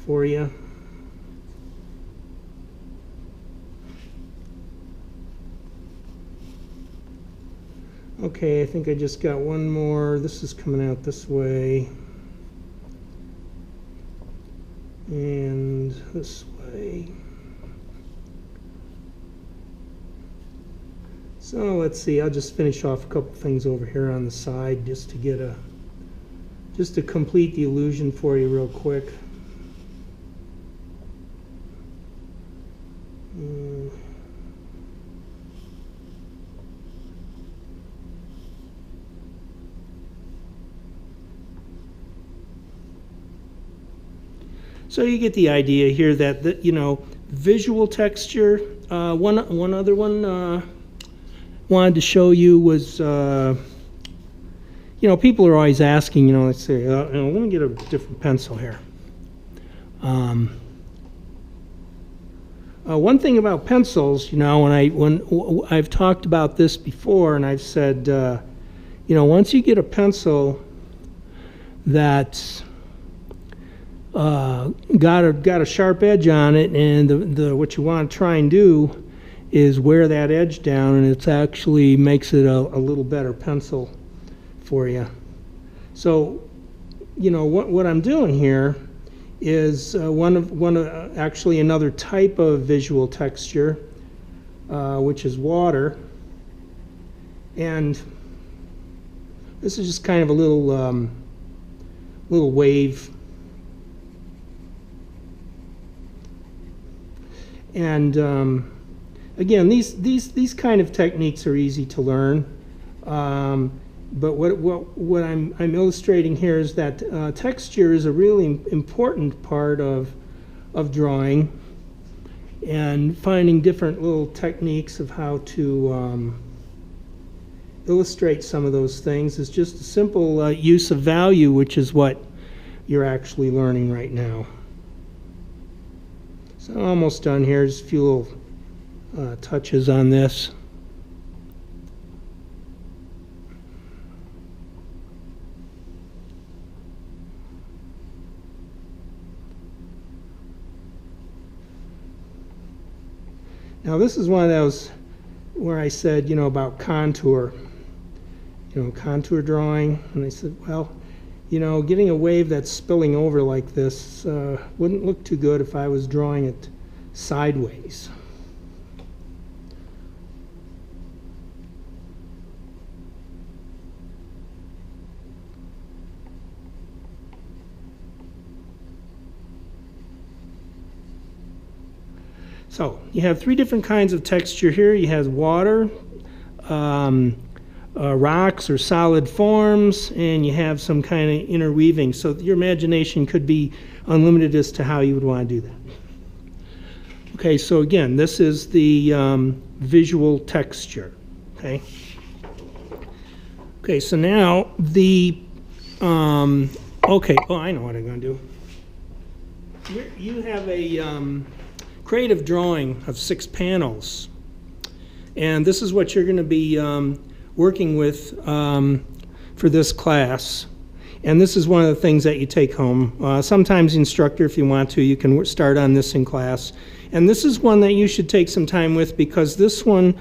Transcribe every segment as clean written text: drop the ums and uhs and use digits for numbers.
for you. Okay, I think I just got one more. This is coming out this way. And this way. So let's see, I'll just finish off a couple things over here on the side just to get just to complete the illusion for you real quick. So you get the idea here that, you know, visual texture. One other one wanted to show you was, you know, people are always asking, you know, let's say, let me get a different pencil here. One thing about pencils, you know, when I've talked about this before, and I've said, you know, once you get a pencil that's got a sharp edge on it, and what you want to try and do is wear that edge down, and it actually makes it a little better pencil for you. So, you know, what I'm doing here is actually another type of visual texture, which is water, and this is just kind of a little wave. And again, these kind of techniques are easy to learn. But what I'm illustrating here is that texture is a really important part of drawing, and finding different little techniques of how to illustrate some of those things is just a simple use of value, which is what you're actually learning right now. So I'm almost done here. Just a few little touches on this. Now this is one of those where I said, you know, about contour, you know, contour drawing, and I said, well, you know, getting a wave that's spilling over like this wouldn't look too good if I was drawing it sideways. So you have three different kinds of texture here. You have water, rocks or solid forms, and you have some kind of interweaving. So your imagination could be unlimited as to how you would want to do that. Okay, so again, this is the visual texture. Okay. Okay, so now the okay. Oh, I know what I'm going to do. You have a creative drawing of 6 panels, and this is what you're going to be working with for this class. And this is one of the things that you take home. Sometimes the instructor, if you want to, you can start on this in class. And this is one that you should take some time with, because this one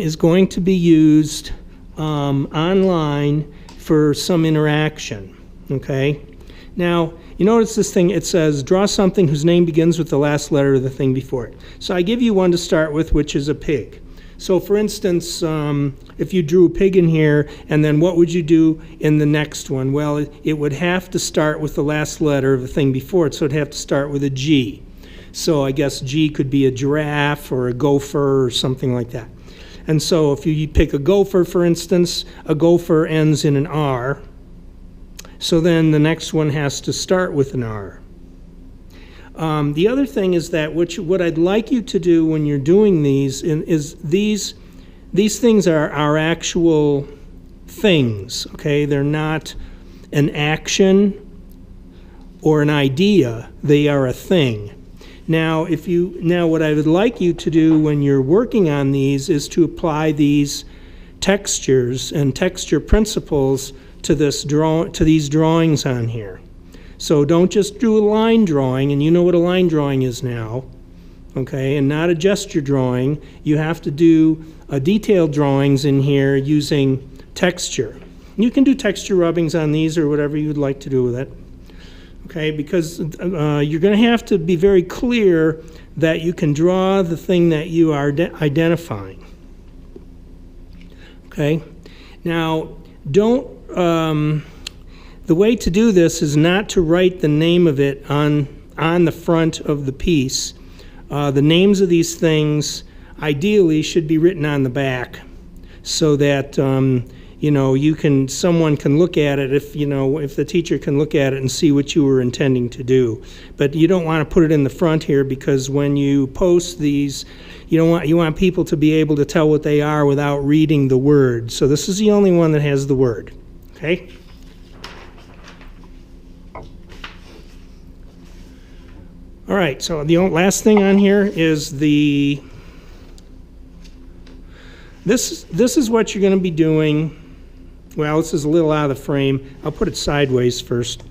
is going to be used online for some interaction. Okay? Now, you notice this thing, it says, draw something whose name begins with the last letter of the thing before it. So I give you one to start with, which is a pig. So for instance, if you drew a pig in here, and then what would you do in the next one? Well, it would have to start with the last letter of the thing before it, so it'd have to start with a G. So I guess G could be a giraffe or a gopher or something like that. And so if you pick a gopher, for instance, a gopher ends in an R. So then the next one has to start with an R. The other thing is that what I'd like you to do when you're doing these is these things are actual things, okay? They're not an action or an idea. They are a thing. Now, what I would like you to do when you're working on these is to apply these textures and texture principles to these drawings on here. So don't just do a line drawing, and you know what a line drawing is now, okay, and not a gesture drawing. You have to do detailed drawings in here using texture. You can do texture rubbings on these or whatever you'd like to do with it, okay, because you're going to have to be very clear that you can draw the thing that you are identifying. Okay, now don't, the way to do this is not to write the name of it on the front of the piece. The names of these things ideally should be written on the back so that you know, someone can look at it if the teacher can look at it and see what you were intending to do. But you don't want to put it in the front here, because when you post these, you want people to be able to tell what they are without reading the word. So this is the only one that has the word. Okay? All right, so the last thing on here is this is what you're going to be doing. Well, this is a little out of the frame. I'll put it sideways first.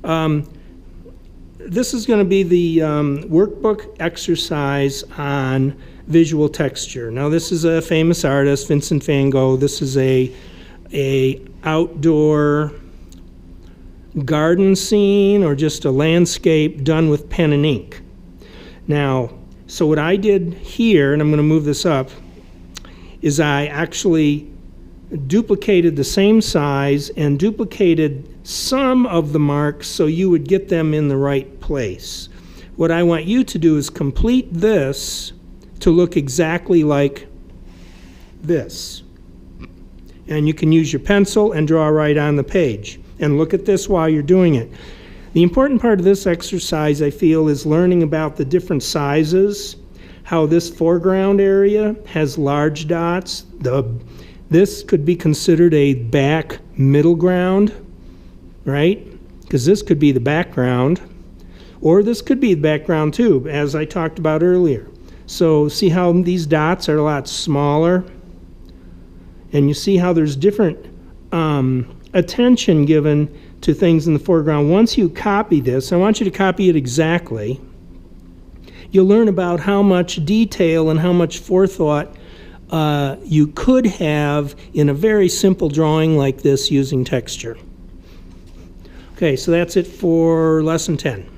This is going to be the workbook exercise on visual texture. Now, this is a famous artist, Vincent van Gogh. This is a outdoor garden scene or just a landscape done with pen and ink. Now, so what I did here, and I'm going to move this up, is I actually duplicated the same size and duplicated some of the marks so you would get them in the right place. What I want you to do is complete this to look exactly like this. And you can use your pencil and draw right on the page. And look at this while you're doing it. The important part of this exercise, I feel, is learning about the different sizes, how this foreground area has large dots. This could be considered a back middle ground, right? Because this could be the background, or this could be the background too, as I talked about earlier. So see how these dots are a lot smaller? And you see how there's different attention given to things in the foreground. Once you copy this, I want you to copy it exactly. You'll learn about how much detail and how much forethought you could have in a very simple drawing like this using texture. Okay, so that's it for Lesson 10.